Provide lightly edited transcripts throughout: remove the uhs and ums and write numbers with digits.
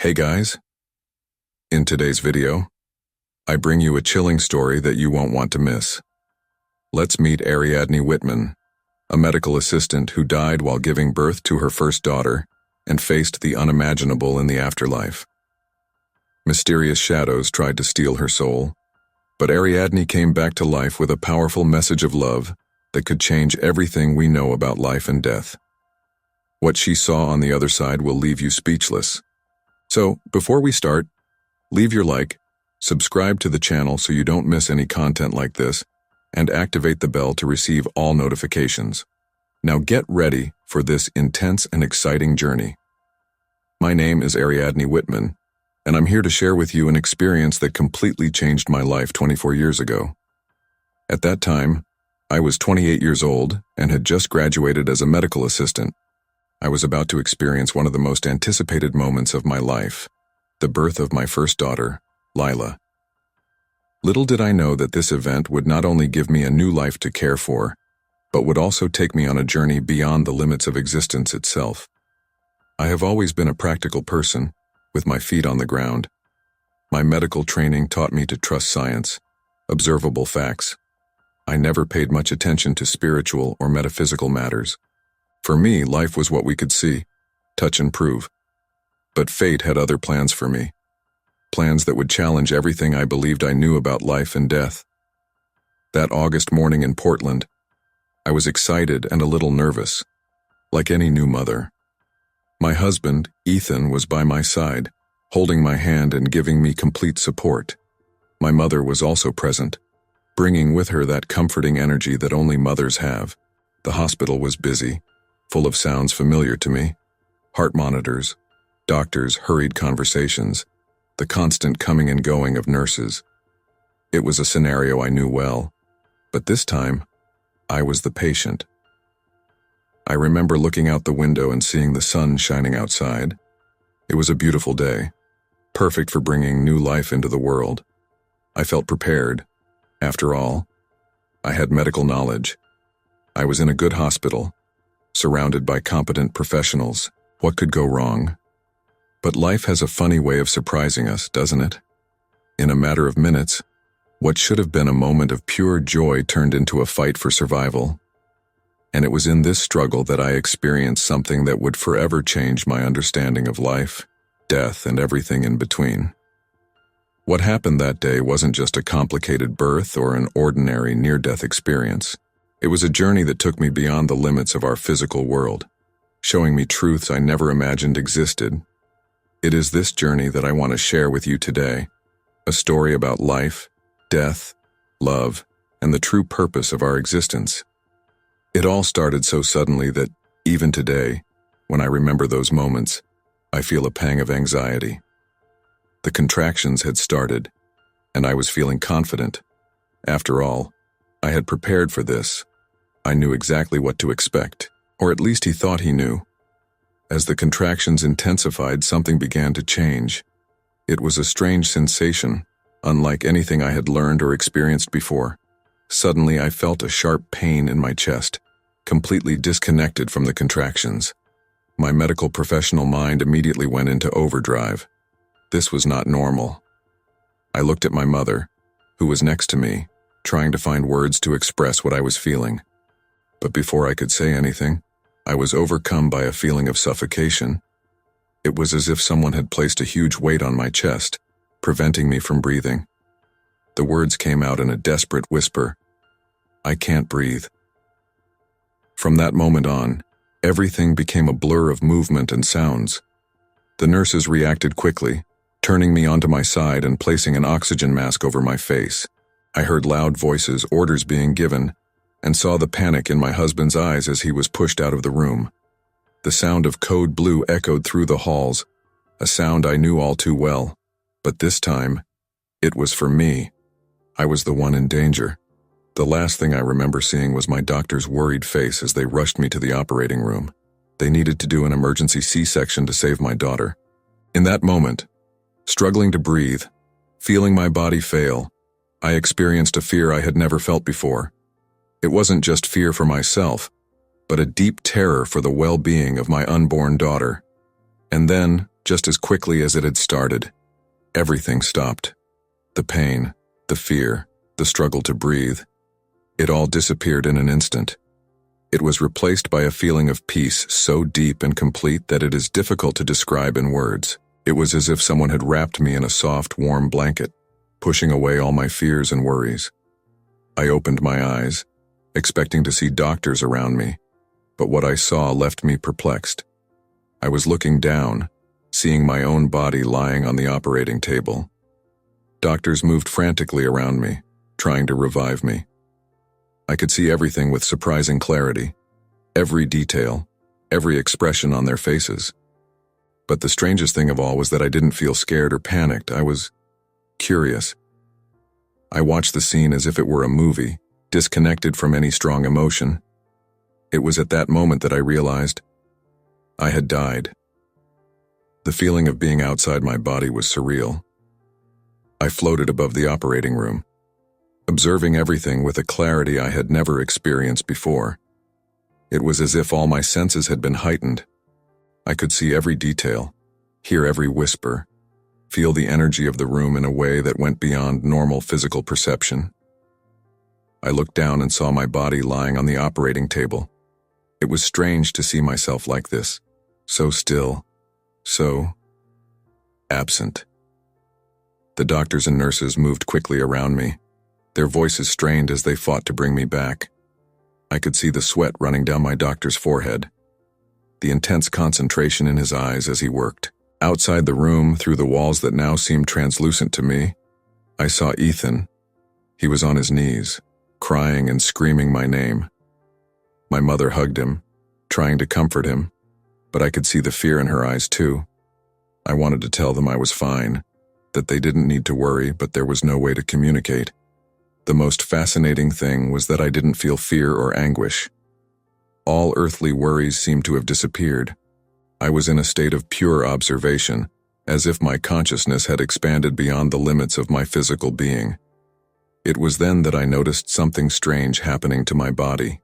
Hey guys, in today's video, I bring you a chilling story that you won't want to miss. Let's meet Ariadne Whitman, a medical assistant who died while giving birth to her first daughter and faced the unimaginable in the afterlife. Mysterious shadows tried to steal her soul, but Ariadne came back to life with a powerful message of love that could change everything we know about life and death. What she saw on the other side will leave you speechless. So, before we start, leave your like, subscribe to the channel so you don't miss any content like this, and activate the bell to receive all notifications. Now get ready for this intense and exciting journey. My name is Ariadne Whitman, and I'm here to share with you an experience that completely changed my life 24 years ago. At that time, I was 28 years old and had just graduated as a medical assistant. I was about to experience one of the most anticipated moments of my life, the birth of my first daughter, Lila. Little did I know that this event would not only give me a new life to care for, but would also take me on a journey beyond the limits of existence itself. I have always been a practical person, with my feet on the ground. My medical training taught me to trust science, observable facts. I never paid much attention to spiritual or metaphysical matters. For me, life was what we could see, touch and prove. But fate had other plans for me. Plans that would challenge everything I believed I knew about life and death. That August morning in Portland, I was excited and a little nervous, like any new mother. My husband, Ethan, was by my side, holding my hand and giving me complete support. My mother was also present, bringing with her that comforting energy that only mothers have. The hospital was busy, full of sounds familiar to me: heart monitors, doctors' hurried conversations, the constant coming and going of nurses. It was a scenario I knew well, but this time, I was the patient. I remember looking out the window and seeing the sun shining outside. It was a beautiful day, perfect for bringing new life into the world. I felt prepared. After all, I had medical knowledge. I was in a good hospital, surrounded by competent professionals. What could go wrong? But life has a funny way of surprising us, doesn't it? In a matter of minutes, what should have been a moment of pure joy turned into a fight for survival. And it was in this struggle that I experienced something that would forever change my understanding of life, death, and everything in between. What happened that day wasn't just a complicated birth or an ordinary near-death experience. It was a journey that took me beyond the limits of our physical world, showing me truths I never imagined existed. It is this journey that I want to share with you today, a story about life, death, love, and the true purpose of our existence. It all started so suddenly that, even today, when I remember those moments, I feel a pang of anxiety. The contractions had started, and I was feeling confident. After all, I had prepared for this. I knew exactly what to expect, or at least he thought he knew. As the contractions intensified, something began to change. It was a strange sensation, unlike anything I had learned or experienced before. Suddenly, I felt a sharp pain in my chest, completely disconnected from the contractions. My medical professional mind immediately went into overdrive. This was not normal. I looked at my mother, who was next to me, trying to find words to express what I was feeling. But before I could say anything, I was overcome by a feeling of suffocation. It was as if someone had placed a huge weight on my chest, preventing me from breathing. The words came out in a desperate whisper: "I can't breathe." From that moment on, everything became a blur of movement and sounds. The nurses reacted quickly, turning me onto my side and placing an oxygen mask over my face. I heard loud voices, orders being given, and saw the panic in my husband's eyes as he was pushed out of the room. The sound of code blue echoed through the halls, a sound I knew all too well. But this time, it was for me. I was the one in danger. The last thing I remember seeing was my doctor's worried face as they rushed me to the operating room. They needed to do an emergency C-section to save my daughter. In that moment, struggling to breathe, feeling my body fail, I experienced a fear I had never felt before. It wasn't just fear for myself, but a deep terror for the well-being of my unborn daughter. And then, just as quickly as it had started. Everything stopped. The pain, the fear, the struggle to breathe. It all disappeared in an instant. It was replaced by a feeling of peace so deep and complete that it is difficult to describe in words. It was as if someone had wrapped me in a soft, warm blanket, pushing away all my fears and worries. I opened my eyes, expecting to see doctors around me, but what I saw left me perplexed. I was looking down, seeing my own body lying on the operating table. Doctors moved frantically around me, trying to revive me. I could see everything with surprising clarity, every detail, every expression on their faces. But the strangest thing of all was that I didn't feel scared or panicked. I was curious. I watched the scene as if it were a movie, disconnected from any strong emotion. It was at that moment that I realized I had died. The feeling of being outside my body was surreal. I floated above the operating room, observing everything with a clarity I had never experienced before. It was as if all my senses had been heightened. I could see every detail, hear every whisper, feel the energy of the room in a way that went beyond normal physical perception. I looked down and saw my body lying on the operating table. It was strange to see myself like this, so still, so absent. The doctors and nurses moved quickly around me, their voices strained as they fought to bring me back. I could see the sweat running down my doctor's forehead, the intense concentration in his eyes as he worked. Outside the room, through the walls that now seemed translucent to me, I saw Ethan. He was on his knees, crying and screaming my name. My mother hugged him, trying to comfort him, but I could see the fear in her eyes too. I wanted to tell them I was fine, that they didn't need to worry, but there was no way to communicate. The most fascinating thing was that I didn't feel fear or anguish. All earthly worries seemed to have disappeared. I was in a state of pure observation, as if my consciousness had expanded beyond the limits of my physical being. It was then that I noticed something strange happening to my body.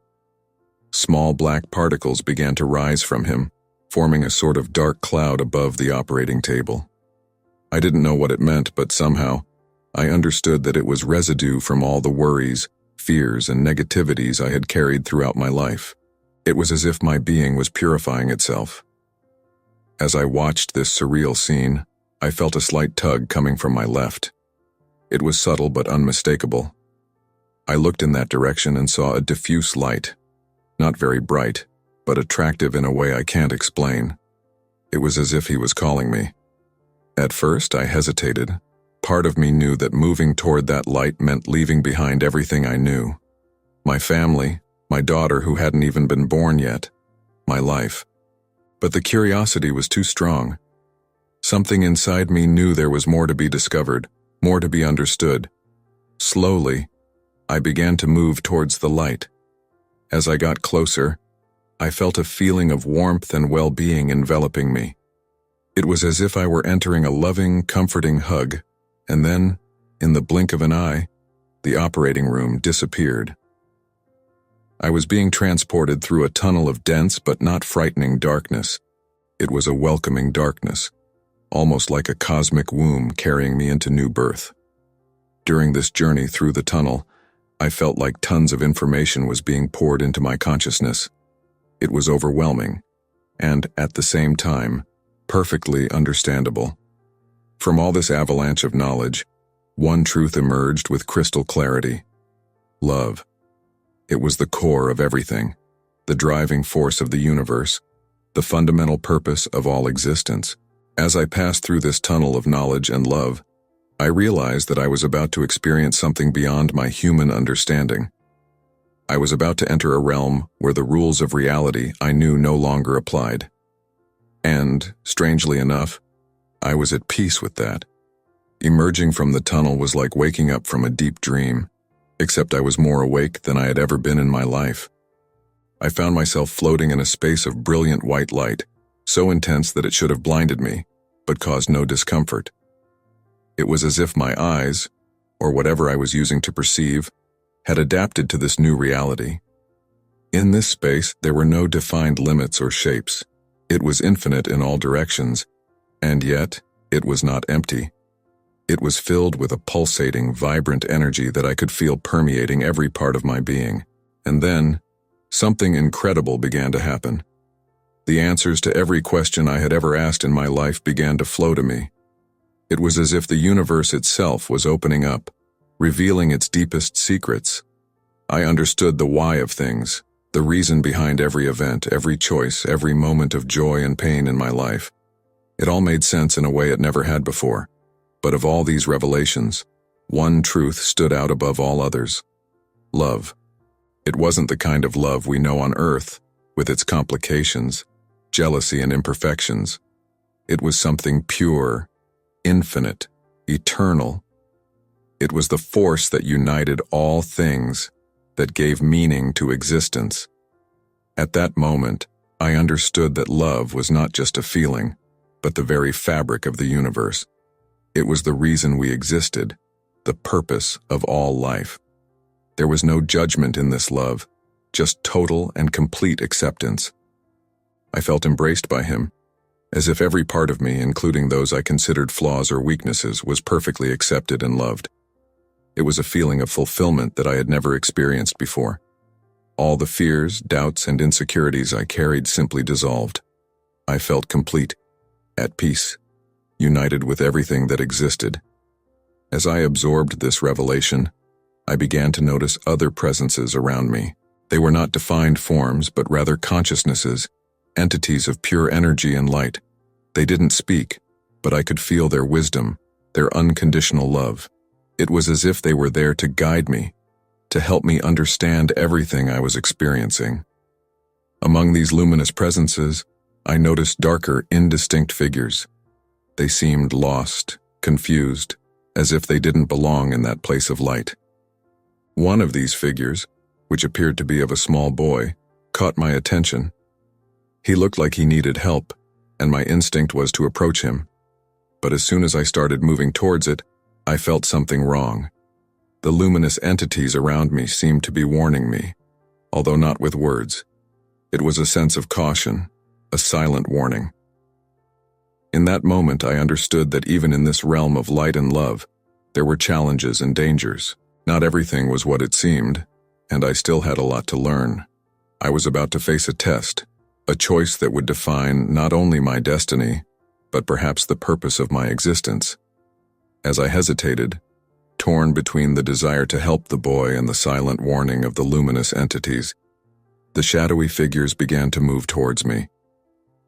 Small black particles began to rise from him, forming a sort of dark cloud above the operating table. I didn't know what it meant, but somehow, I understood that it was residue from all the worries, fears, and negativities I had carried throughout my life. It was as if my being was purifying itself. As I watched this surreal scene, I felt a slight tug coming from my left. It was subtle but unmistakable. I looked in that direction and saw a diffuse light, not very bright, but attractive in a way I can't explain. It was as if he was calling me. At first, I hesitated. Part of me knew that moving toward that light meant leaving behind everything I knew. My family, my daughter who hadn't even been born yet, my life. But the curiosity was too strong. Something inside me knew there was more to be discovered, more to be understood. Slowly, I began to move towards the light. As I got closer, I felt a feeling of warmth and well-being enveloping me. It was as if I were entering a loving, comforting hug, and then, in the blink of an eye, the operating room disappeared. I was being transported through a tunnel of dense but not frightening darkness. It was a welcoming darkness, almost like a cosmic womb carrying me into new birth. During this journey through the tunnel, I felt like tons of information was being poured into my consciousness. It was overwhelming, and, at the same time, perfectly understandable. From all this avalanche of knowledge, one truth emerged with crystal clarity: love. It was the core of everything, the driving force of the universe, the fundamental purpose of all existence. As I passed through this tunnel of knowledge and love, I realized that I was about to experience something beyond my human understanding. I was about to enter a realm where the rules of reality I knew no longer applied. And, strangely enough, I was at peace with that. Emerging from the tunnel was like waking up from a deep dream, except I was more awake than I had ever been in my life. I found myself floating in a space of brilliant white light, so intense that it should have blinded me, but caused no discomfort. It was as if my eyes, or whatever I was using to perceive, had adapted to this new reality. In this space, there were no defined limits or shapes. It was infinite in all directions, And yet, it was not empty. It was filled with a pulsating, vibrant energy that I could feel permeating every part of my being. And then, something incredible began to happen. The answers to every question I had ever asked in my life began to flow to me. It was as if the universe itself was opening up, revealing its deepest secrets. I understood the why of things, the reason behind every event, every choice, every moment of joy and pain in my life. It all made sense in a way it never had before. But of all these revelations, one truth stood out above all others. Love. It wasn't the kind of love we know on earth, with its complications, jealousy and imperfections. It was something pure, infinite, eternal. It was the force that united all things, that gave meaning to existence. At that moment, I understood that love was not just a feeling, but the very fabric of the universe. It was the reason we existed, the purpose of all life. There was no judgment in this love, just total and complete acceptance. I felt embraced by him, as if every part of me, including those I considered flaws or weaknesses, was perfectly accepted and loved. It was a feeling of fulfillment that I had never experienced before. All the fears, doubts, and insecurities I carried simply dissolved. I felt complete, at peace, united with everything that existed. As I absorbed this revelation, I began to notice other presences around me. They were not defined forms, but rather consciousnesses, entities of pure energy and light. They didn't speak, but I could feel their wisdom, their unconditional love. It was as if they were there to guide me, to help me understand everything I was experiencing. Among these luminous presences, I noticed darker, indistinct figures. They seemed lost, confused, as if they didn't belong in that place of light. One of these figures, which appeared to be of a small boy, caught my attention. He looked like he needed help, and my instinct was to approach him. But as soon as I started moving towards it, I felt something wrong. The luminous entities around me seemed to be warning me, although not with words. It was a sense of caution, a silent warning. In that moment, I understood that even in this realm of light and love, there were challenges and dangers. Not everything was what it seemed, and I still had a lot to learn. I was about to face a test, a choice that would define not only my destiny, but perhaps the purpose of my existence. As I hesitated, torn between the desire to help the boy and the silent warning of the luminous entities, the shadowy figures began to move towards me.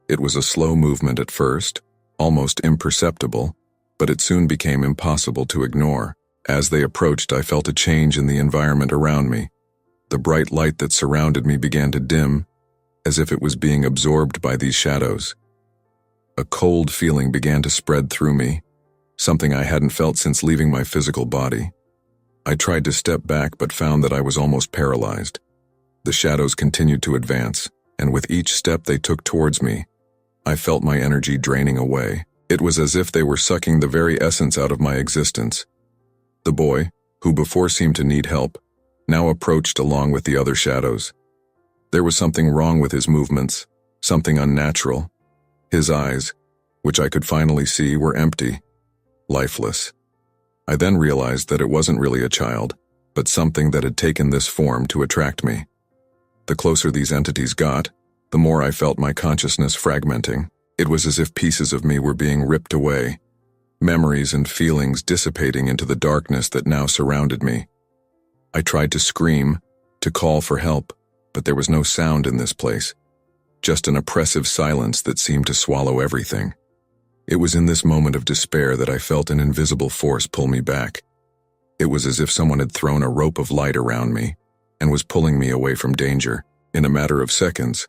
It was a slow movement at first, almost imperceptible, but it soon became impossible to ignore. As they approached, I felt a change in the environment around me. The bright light that surrounded me began to dim, as if it was being absorbed by these shadows. A cold feeling began to spread through me, something I hadn't felt since leaving my physical body. I tried to step back but found that I was almost paralyzed. The shadows continued to advance, and with each step they took towards me, I felt my energy draining away. It was as if they were sucking the very essence out of my existence. The boy, who before seemed to need help, now approached along with the other shadows. There was something wrong with his movements, something unnatural. His eyes, which I could finally see, were empty, lifeless. I then realized that it wasn't really a child, but something that had taken this form to attract me. The closer these entities got, the more I felt my consciousness fragmenting. It was as if pieces of me were being ripped away, memories and feelings dissipating into the darkness that now surrounded me. I tried to scream, to call for help, but there was no sound in this place, just an oppressive silence that seemed to swallow everything. It was in this moment of despair that I felt an invisible force pull me back. It was as if someone had thrown a rope of light around me and was pulling me away from danger. In a matter of seconds,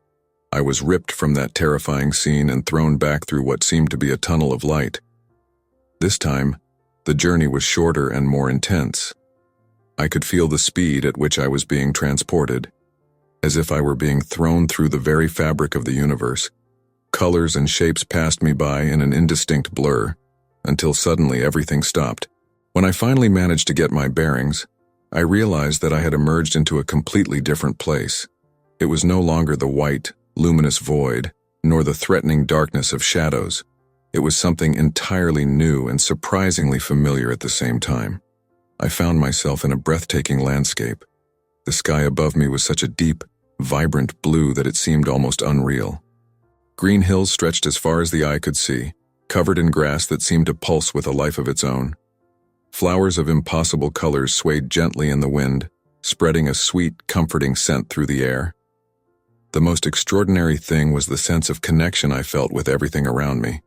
I was ripped from that terrifying scene and thrown back through what seemed to be a tunnel of light. This time, the journey was shorter and more intense. I could feel the speed at which I was being transported, as if I were being thrown through the very fabric of the universe. Colors and shapes passed me by in an indistinct blur, until suddenly everything stopped. When I finally managed to get my bearings, I realized that I had emerged into a completely different place. It was no longer the white, luminous void, nor the threatening darkness of shadows. It was something entirely new and surprisingly familiar at the same time. I found myself in a breathtaking landscape. The sky above me was such a deep, vibrant blue that it seemed almost unreal. Green hills stretched as far as the eye could see, covered in grass that seemed to pulse with a life of its own. Flowers of impossible colors swayed gently in the wind, spreading a sweet, comforting scent through the air. The most extraordinary thing was the sense of connection I felt with everything around me.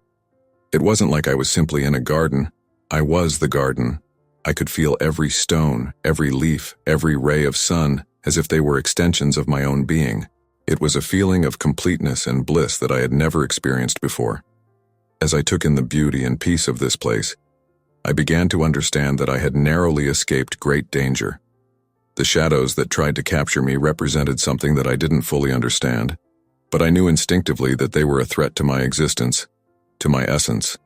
It wasn't like I was simply in a garden. I was the garden. I could feel every stone, every leaf, every ray of sun, as if they were extensions of my own being. It was a feeling of completeness and bliss that I had never experienced before. As I took in the beauty and peace of this place, I began to understand that I had narrowly escaped great danger. The shadows that tried to capture me represented something that I didn't fully understand, but I knew instinctively that they were a threat to my existence, to my essence.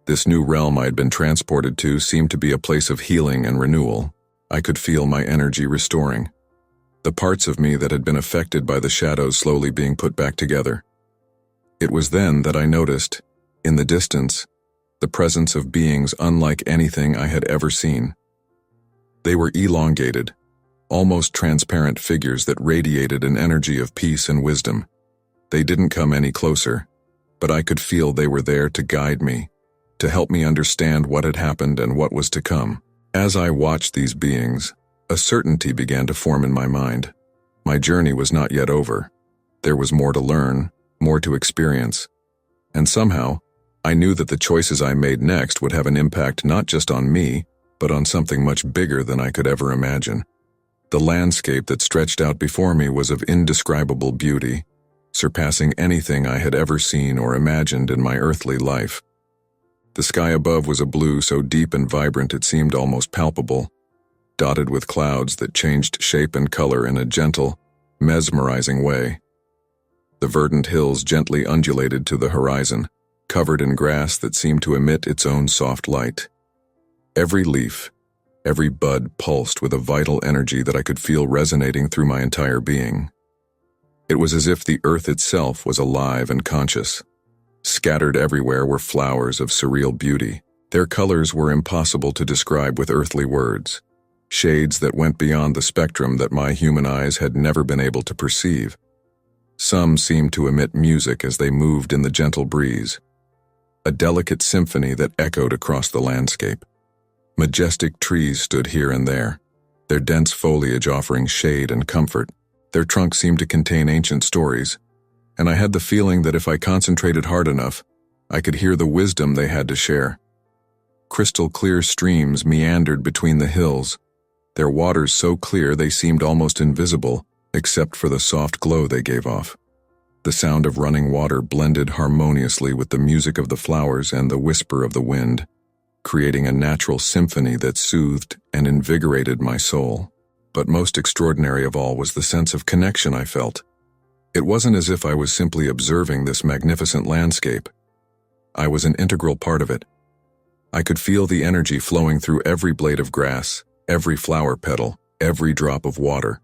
This new realm I had been transported to seemed to be a place of healing and renewal. I could feel my energy restoring, the parts of me that had been affected by the shadows slowly being put back together. It was then that I noticed, in the distance, the presence of beings unlike anything I had ever seen. They were elongated, almost transparent figures that radiated an energy of peace and wisdom. They didn't come any closer, but I could feel they were there to guide me, to help me understand what had happened and what was to come. As I watched these beings, a certainty began to form in my mind. My journey was not yet over. There was more to learn, more to experience. And somehow, I knew that the choices I made next would have an impact not just on me, but on something much bigger than I could ever imagine. The landscape that stretched out before me was of indescribable beauty, surpassing anything I had ever seen or imagined in my earthly life. The sky above was a blue so deep and vibrant it seemed almost palpable, dotted with clouds that changed shape and color in a gentle, mesmerizing way. The verdant hills gently undulated to the horizon, covered in grass that seemed to emit its own soft light. Every leaf, every bud pulsed with a vital energy that I could feel resonating through my entire being. It was as if the earth itself was alive and conscious. Scattered everywhere were flowers of surreal beauty. Their colors were impossible to describe with earthly words, shades that went beyond the spectrum that my human eyes had never been able to perceive. Some seemed to emit music as they moved in the gentle breeze, a delicate symphony that echoed across the landscape. Majestic trees stood here and there, their dense foliage offering shade and comfort. Their trunks seemed to contain ancient stories, and I had the feeling that if I concentrated hard enough, I could hear the wisdom they had to share. Crystal clear streams meandered between the hills, their waters so clear they seemed almost invisible, except for the soft glow they gave off. The sound of running water blended harmoniously with the music of the flowers and the whisper of the wind, creating a natural symphony that soothed and invigorated my soul. But most extraordinary of all was the sense of connection I felt. It wasn't as if I was simply observing this magnificent landscape. I was an integral part of it. I could feel the energy flowing through every blade of grass, every flower petal, every drop of water.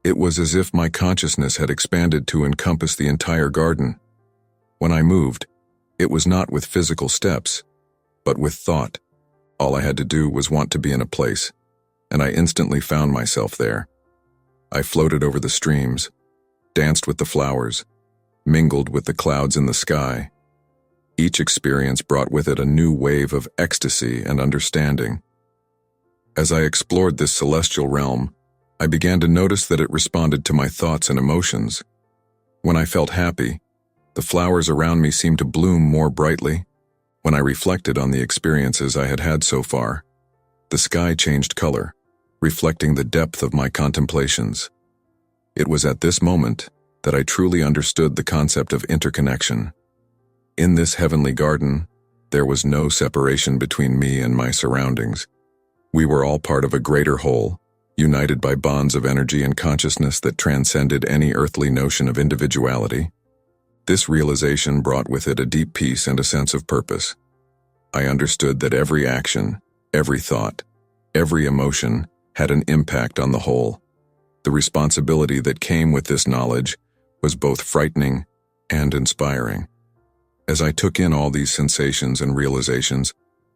It was as if my consciousness had expanded to encompass the entire garden. When I moved, it was not with physical steps, but with thought. All I had to do was want to be in a place, and I instantly found myself there. I floated over the streams, danced with the flowers, mingled with the clouds in the sky. Each experience brought with it a new wave of ecstasy and understanding. As I explored this celestial realm, I began to notice that it responded to my thoughts and emotions. When I felt happy, the flowers around me seemed to bloom more brightly. When I reflected on the experiences I had had so far, the sky changed color, reflecting the depth of my contemplations. It was at this moment that I truly understood the concept of interconnection. In this heavenly garden, there was no separation between me and my surroundings. We were all part of a greater whole, united by bonds of energy and consciousness that transcended any earthly notion of individuality. This realization brought with it a deep peace and a sense of purpose. I understood that every action, every thought, every emotion had an impact on the whole. The responsibility that came with this knowledge was both frightening and inspiring. As I took in all these sensations and realizations,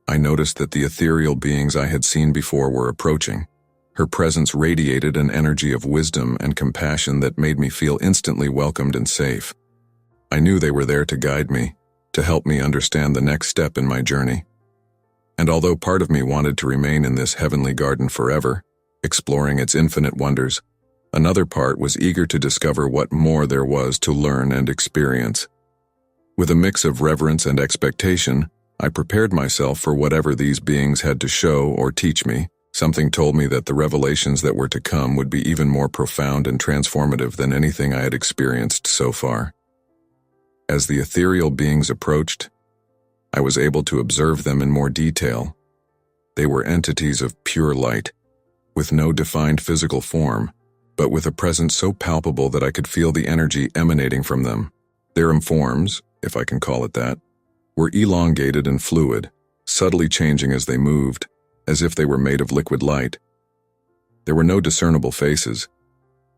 I noticed that the ethereal beings I had seen before were approaching. Her presence radiated an energy of wisdom and compassion that made me feel instantly welcomed and safe. I knew they were there to guide me, to help me understand the next step in my journey. And although part of me wanted to remain in this heavenly garden forever, exploring its infinite wonders, another part was eager to discover what more there was to learn and experience. With a mix of reverence and expectation, I prepared myself for whatever these beings had to show or teach me. Something told me that the revelations that were to come would be even more profound and transformative than anything I had experienced so far. As the ethereal beings approached, I was able to observe them in more detail. They were entities of pure light, with no defined physical form, but with a presence so palpable that I could feel the energy emanating from them. Their forms, if I can call it that, were elongated and fluid, subtly changing as they moved, as if they were made of liquid light. There were no discernible faces,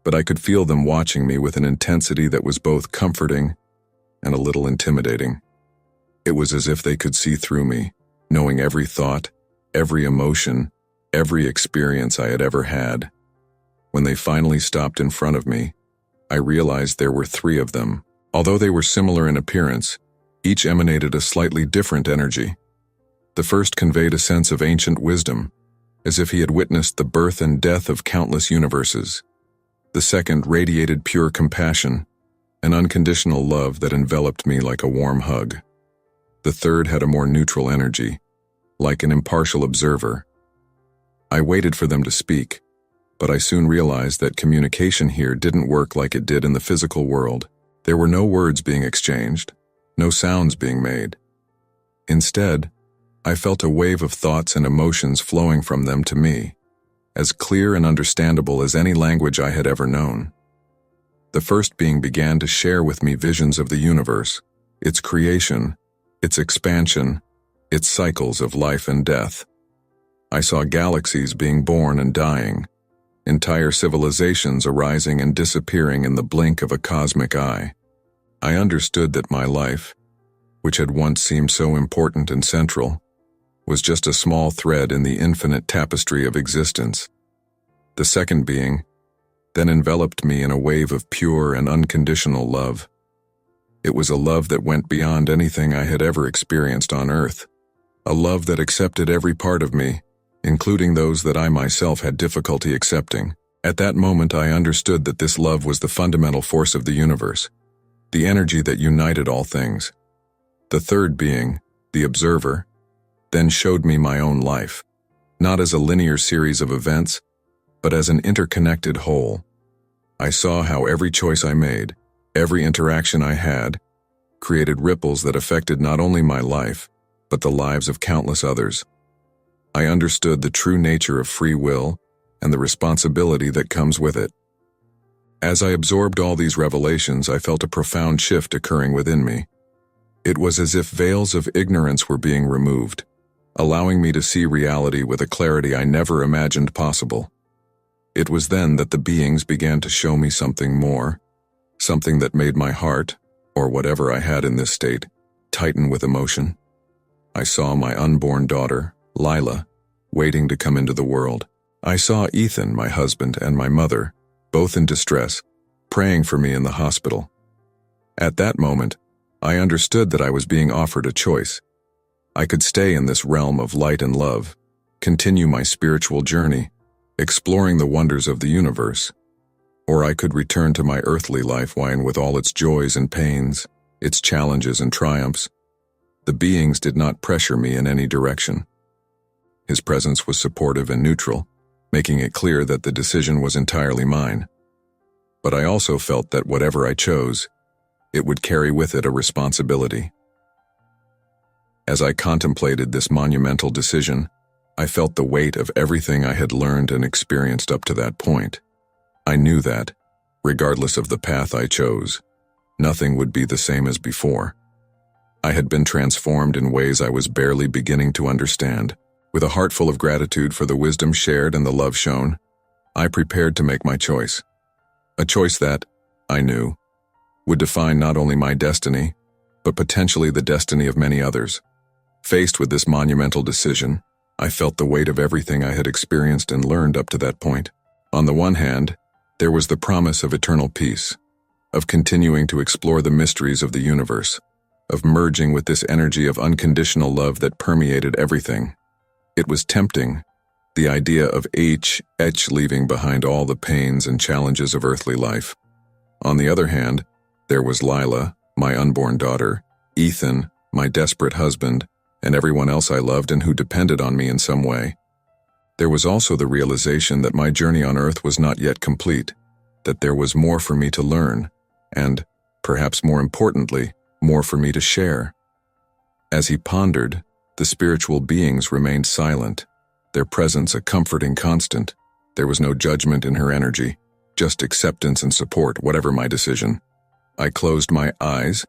but I could feel them watching me with an intensity that was both comforting and a little intimidating. It was as if they could see through me, knowing every thought, every emotion, every experience I had ever had. When they finally stopped in front of me, I realized there were 3 of them. Although they were similar in appearance, each emanated a slightly different energy. The first conveyed a sense of ancient wisdom, as if he had witnessed the birth and death of countless universes. The second radiated pure compassion, an unconditional love that enveloped me like a warm hug. The third had a more neutral energy, like an impartial observer. I waited for them to speak, but I soon realized that communication here didn't work like it did in the physical world. There were no words being exchanged, no sounds being made. Instead, I felt a wave of thoughts and emotions flowing from them to me, as clear and understandable as any language I had ever known. The first being began to share with me visions of the universe, its creation, its expansion, its cycles of life and death. I saw galaxies being born and dying, entire civilizations arising and disappearing in the blink of a cosmic eye. I understood that my life, which had once seemed so important and central, was just a small thread in the infinite tapestry of existence. The second being then enveloped me in a wave of pure and unconditional love. It was a love that went beyond anything I had ever experienced on Earth, a love that accepted every part of me, including those that I myself had difficulty accepting. At that moment I understood that this love was the fundamental force of the universe, the energy that united all things. The third being, the observer, then showed me my own life, not as a linear series of events, but as an interconnected whole. I saw how every choice I made, every interaction I had, created ripples that affected not only my life, but the lives of countless others. I understood the true nature of free will and the responsibility that comes with it. As I absorbed all these revelations, I felt a profound shift occurring within me. It was as if veils of ignorance were being removed, allowing me to see reality with a clarity I never imagined possible. It was then that the beings began to show me something more, something that made my heart, or whatever I had in this state, tighten with emotion. I saw my unborn daughter, Lila, waiting to come into the world. I saw Ethan, my husband, and my mother, both in distress, praying for me in the hospital. At that moment, I understood that I was being offered a choice. I could stay in this realm of light and love, continue my spiritual journey, exploring the wonders of the universe, or I could return to my earthly lifeline with all its joys and pains, its challenges and triumphs. The beings did not pressure me in any direction. His presence was supportive and neutral, making it clear that the decision was entirely mine. But I also felt that whatever I chose, it would carry with it a responsibility. As I contemplated this monumental decision, I felt the weight of everything I had learned and experienced up to that point. I knew that, regardless of the path I chose, nothing would be the same as before. I had been transformed in ways I was barely beginning to understand. With a heart full of gratitude for the wisdom shared and the love shown, I prepared to make my choice. A choice that, I knew, would define not only my destiny, but potentially the destiny of many others. Faced with this monumental decision, I felt the weight of everything I had experienced and learned up to that point. On the one hand, there was the promise of eternal peace, of continuing to explore the mysteries of the universe, of merging with this energy of unconditional love that permeated everything. It was tempting, the idea of H leaving behind all the pains and challenges of earthly life. On the other hand, there was Lila, my unborn daughter, Ethan, my desperate husband, and everyone else I loved and who depended on me in some way. There was also the realization that my journey on earth was not yet complete, that there was more for me to learn, and, perhaps more importantly, more for me to share. As he pondered, the spiritual beings remained silent, their presence a comforting constant. There was no judgment in her energy, just acceptance and support, whatever my decision. I closed my eyes,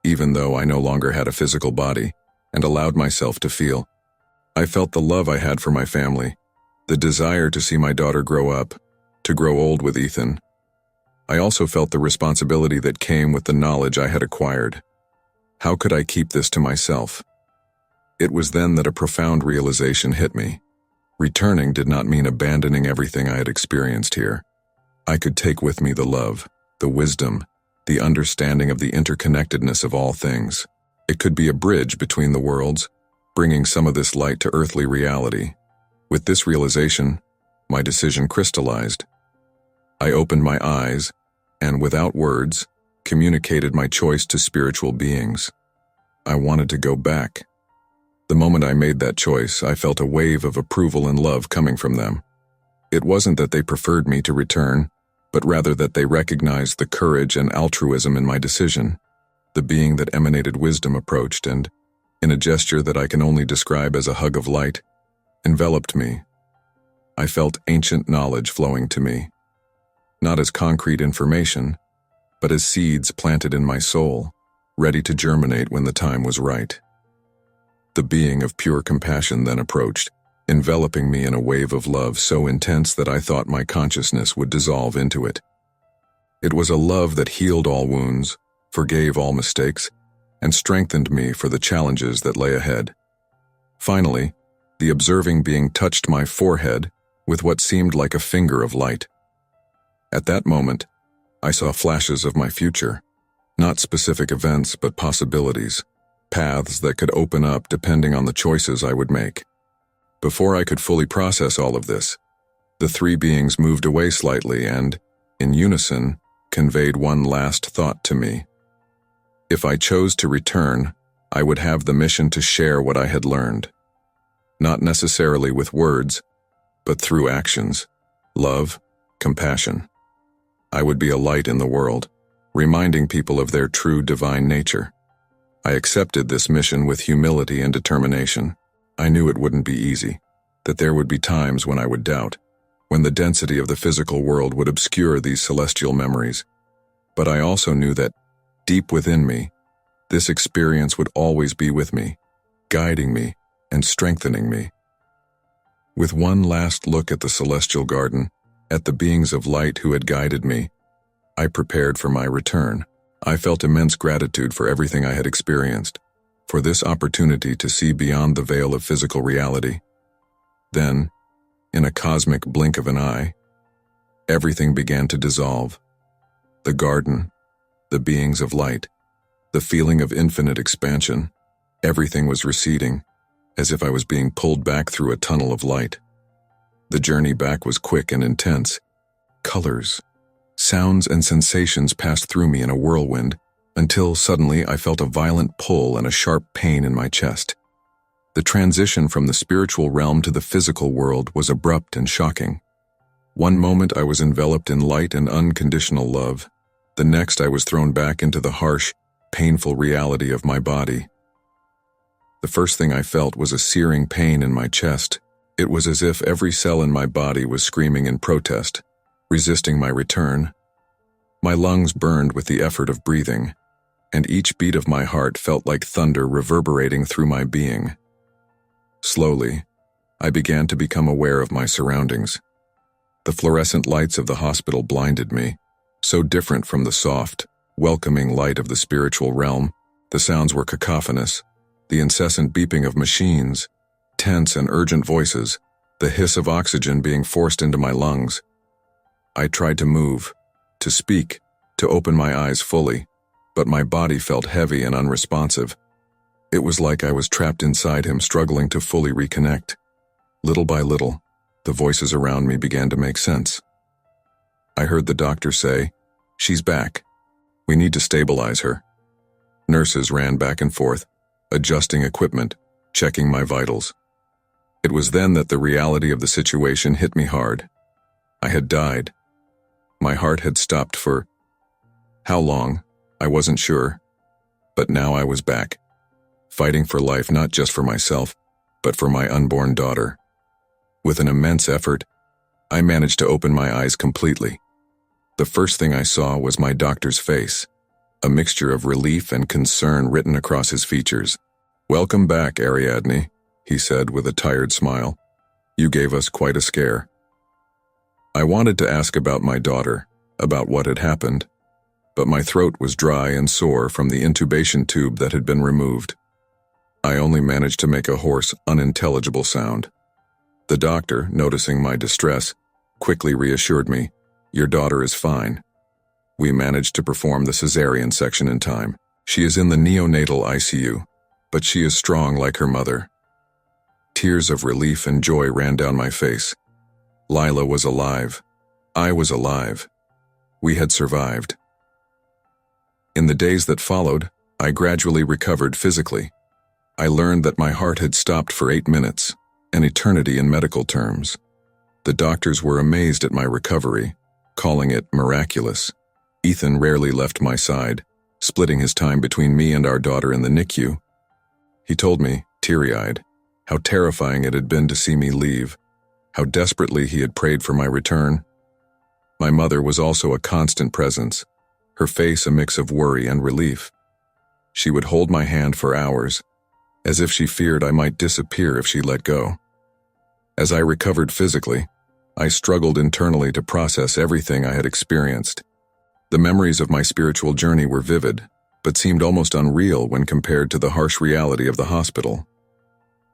even though I no longer had a physical body, and allowed myself to feel. I felt the love I had for my family, the desire to see my daughter grow up, to grow old with Ethan. I also felt the responsibility that came with the knowledge I had acquired. How could I keep this to myself? It was then that a profound realization hit me. Returning did not mean abandoning everything I had experienced here. I could take with me the love, the wisdom, the understanding of the interconnectedness of all things. It could be a bridge between the worlds, bringing some of this light to earthly reality. With this realization, my decision crystallized. I opened my eyes, and without words, communicated my choice to spiritual beings. I wanted to go back. The moment I made that choice, I felt a wave of approval and love coming from them. It wasn't that they preferred me to return, but rather that they recognized the courage and altruism in my decision. The being that emanated wisdom approached and, in a gesture that I can only describe as a hug of light, enveloped me. I felt ancient knowledge flowing to me, not as concrete information, but as seeds planted in my soul, ready to germinate when the time was right. The being of pure compassion then approached, enveloping me in a wave of love so intense that I thought my consciousness would dissolve into it. It was a love that healed all wounds, forgave all mistakes, and strengthened me for the challenges that lay ahead. Finally, the observing being touched my forehead with what seemed like a finger of light. At that moment, I saw flashes of my future, not specific events but possibilities, paths that could open up depending on the choices I would make. Before I could fully process all of this, the three beings moved away slightly and, in unison, conveyed one last thought to me. If I chose to return, I would have the mission to share what I had learned. Not necessarily with words, but through actions, love, compassion. I would be a light in the world, reminding people of their true divine nature. I accepted this mission with humility and determination. I knew it wouldn't be easy, that there would be times when I would doubt, when the density of the physical world would obscure these celestial memories. But I also knew that, deep within me, this experience would always be with me, guiding me and strengthening me. With one last look at the celestial garden, at the beings of light who had guided me, I prepared for my return. I felt immense gratitude for everything I had experienced, for this opportunity to see beyond the veil of physical reality. Then, in a cosmic blink of an eye, everything began to dissolve. The garden, the beings of light, the feeling of infinite expansion, everything was receding, as if I was being pulled back through a tunnel of light. The journey back was quick and intense. Colors, sounds, and sensations passed through me in a whirlwind, until suddenly I felt a violent pull and a sharp pain in my chest. The transition from the spiritual realm to the physical world was abrupt and shocking. One moment I was enveloped in light and unconditional love. The next I was thrown back into the harsh, painful reality of my body. The first thing I felt was a searing pain in my chest. It was as if every cell in my body was screaming in protest, resisting my return. My lungs burned with the effort of breathing, and each beat of my heart felt like thunder reverberating through my being. Slowly, I began to become aware of my surroundings. The fluorescent lights of the hospital blinded me, so different from the soft, welcoming light of the spiritual realm The sounds were cacophonous, the incessant beeping of machines, tense and urgent voices, the hiss of oxygen being forced into my lungs. I tried to move, to speak, to open my eyes fully, but my body felt heavy and unresponsive. It was like I was trapped inside him, struggling to fully reconnect. Little by little, the voices around me began to make sense. I heard the doctor say, "She's back. We need to stabilize her." Nurses ran back and forth, adjusting equipment, checking my vitals. It was then that the reality of the situation hit me hard. I had died. My heart had stopped for how long, I wasn't sure, but now I was back, fighting for life not just for myself, but for my unborn daughter. With an immense effort, I managed to open my eyes completely. The first thing I saw was my doctor's face, a mixture of relief and concern written across his features. "Welcome back, Ariadne," he said with a tired smile. "You gave us quite a scare." I wanted to ask about my daughter, about what had happened, but my throat was dry and sore from the intubation tube that had been removed. I only managed to make a hoarse, unintelligible sound. The doctor, noticing my distress, quickly reassured me, "Your daughter is fine. We managed to perform the cesarean section in time. She is in the neonatal ICU, but she is strong like her mother." Tears of relief and joy ran down my face. Lila was alive. I was alive. We had survived. In the days that followed, I gradually recovered physically. I learned that my heart had stopped for 8 minutes, an eternity in medical terms. The doctors were amazed at my recovery, calling it miraculous. Ethan rarely left my side, splitting his time between me and our daughter in the NICU. He told me, teary-eyed, how terrifying it had been to see me leave, how desperately he had prayed for my return. My mother was also a constant presence, her face a mix of worry and relief. She would hold my hand for hours, as if she feared I might disappear if she let go. As I recovered physically, I struggled internally to process everything I had experienced. The memories of my spiritual journey were vivid, but seemed almost unreal when compared to the harsh reality of the hospital.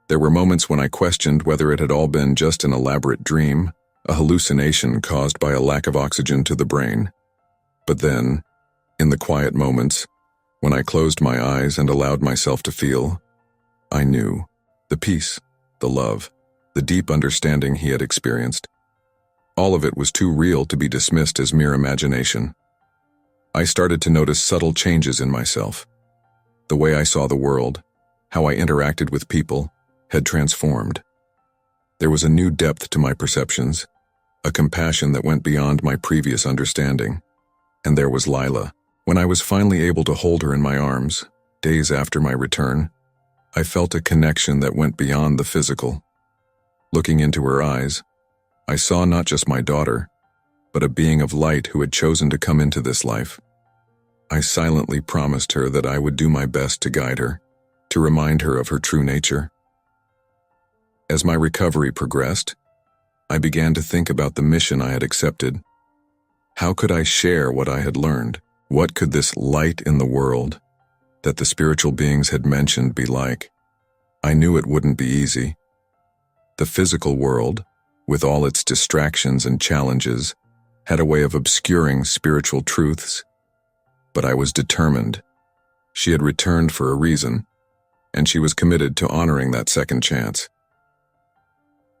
There were moments when I questioned whether it had all been just an elaborate dream, a hallucination caused by a lack of oxygen to the brain. But then, in the quiet moments, when I closed my eyes and allowed myself to feel, I knew the peace, the love, the deep understanding he had experienced. All of it was too real to be dismissed as mere imagination. I started to notice subtle changes in myself. The way I saw the world, how I interacted with people, had transformed. There was a new depth to my perceptions, a compassion that went beyond my previous understanding. And there was Lila. When I was finally able to hold her in my arms, days after my return, I felt a connection that went beyond the physical. Looking into her eyes, I saw not just my daughter, but a being of light who had chosen to come into this life. I silently promised her that I would do my best to guide her, to remind her of her true nature. As my recovery progressed, I began to think about the mission I had accepted. How could I share what I had learned? What could this light in the world that the spiritual beings had mentioned be like? I knew it wouldn't be easy. The physical world, with all its distractions and challenges, had a way of obscuring spiritual truths. But I was determined. She had returned for a reason, and she was committed to honoring that second chance.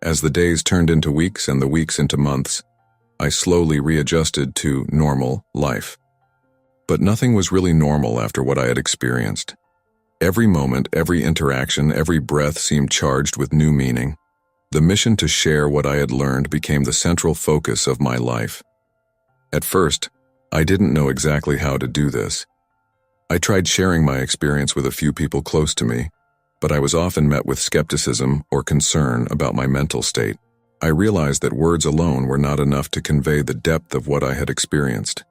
As the days turned into weeks and the weeks into months, I slowly readjusted to normal life. But nothing was really normal after what I had experienced. Every moment, every interaction, every breath seemed charged with new meaning. The mission to share what I had learned became the central focus of my life. At first, I didn't know exactly how to do this. I tried sharing my experience with a few people close to me, but I was often met with skepticism or concern about my mental state. I realized that words alone were not enough to convey the depth of what I had experienced.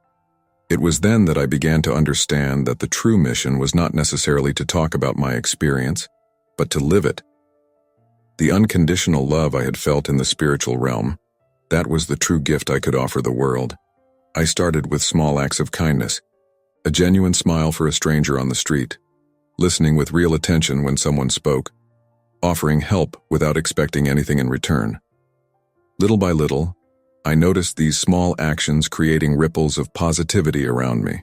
It was then that I began to understand that the true mission was not necessarily to talk about my experience, but to live it. The unconditional love I had felt in the spiritual realm, that was the true gift I could offer the world. I started with small acts of kindness, a genuine smile for a stranger on the street, listening with real attention when someone spoke, offering help without expecting anything in return. Little by little, I noticed these small actions creating ripples of positivity around me.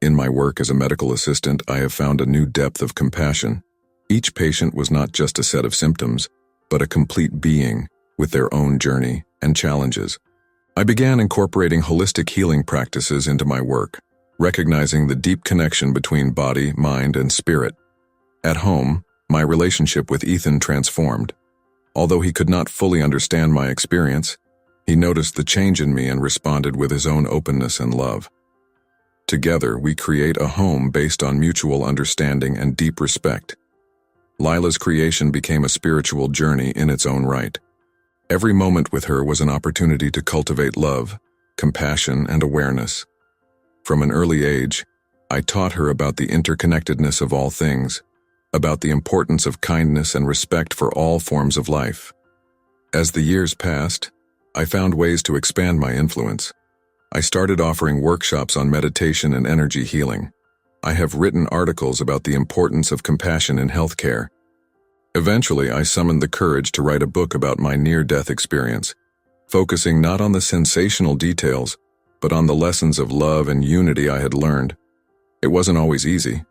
In my work as a medical assistant, I have found a new depth of compassion. Each patient was not just a set of symptoms, but a complete being with their own journey and challenges. I began incorporating holistic healing practices into my work, recognizing the deep connection between body, mind, and spirit. At home, my relationship with Ethan transformed. Although he could not fully understand my experience, he noticed the change in me and responded with his own openness and love. Together, we create a home based on mutual understanding and deep respect. Lila's creation became a spiritual journey in its own right. Every moment with her was an opportunity to cultivate love, compassion, and awareness. From an early age, I taught her about the interconnectedness of all things, about the importance of kindness and respect for all forms of life. As the years passed, I found ways to expand my influence. I started offering workshops on meditation and energy healing. I have written articles about the importance of compassion in healthcare. Eventually, I summoned the courage to write a book about my near-death experience, focusing not on the sensational details, but on the lessons of love and unity I had learned. It wasn't always easy.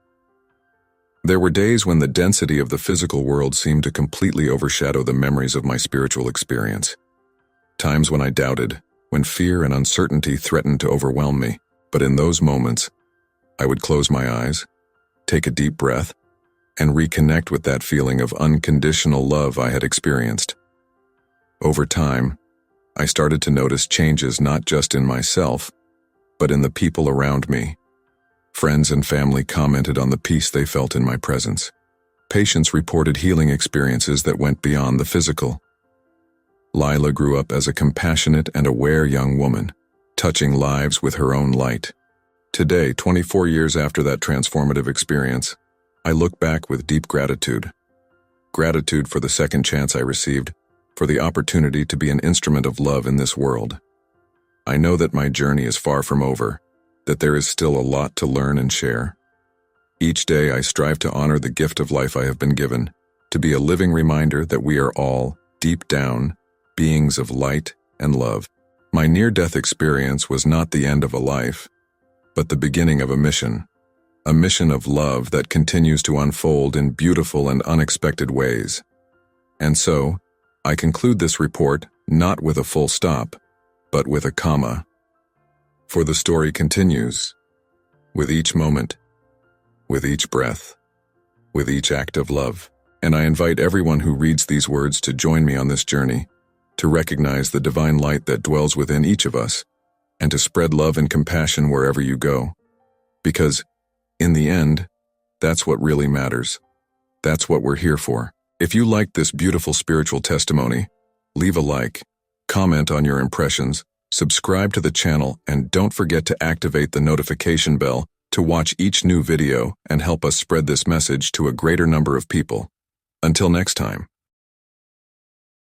There were days when the density of the physical world seemed to completely overshadow the memories of my spiritual experience. Times when I doubted, when fear and uncertainty threatened to overwhelm me, but in those moments, I would close my eyes, take a deep breath, and reconnect with that feeling of unconditional love I had experienced. Over time, I started to notice changes not just in myself, but in the people around me. Friends and family commented on the peace they felt in my presence. Patients reported healing experiences that went beyond the physical. Lila grew up as a compassionate and aware young woman, touching lives with her own light. Today, 24 years after that transformative experience, I look back with deep gratitude. Gratitude for the second chance I received, for the opportunity to be an instrument of love in this world. I know that my journey is far from over, that there is still a lot to learn and share. Each day I strive to honor the gift of life I have been given, to be a living reminder that we are all, deep down, beings of light and love. My near-death experience was not the end of a life, but the beginning of a mission of love that continues to unfold in beautiful and unexpected ways. And so, I conclude this report not with a full stop, but with a comma. For the story continues, with each moment, with each breath, with each act of love. And I invite everyone who reads these words to join me on this journey, to recognize the divine light that dwells within each of us, and to spread love and compassion wherever you go. Because, in the end, that's what really matters. That's what we're here for. If you liked this beautiful spiritual testimony, leave a like, comment on your impressions, subscribe to the channel, and don't forget to activate the notification bell to watch each new video and help us spread this message to a greater number of people. Until next time.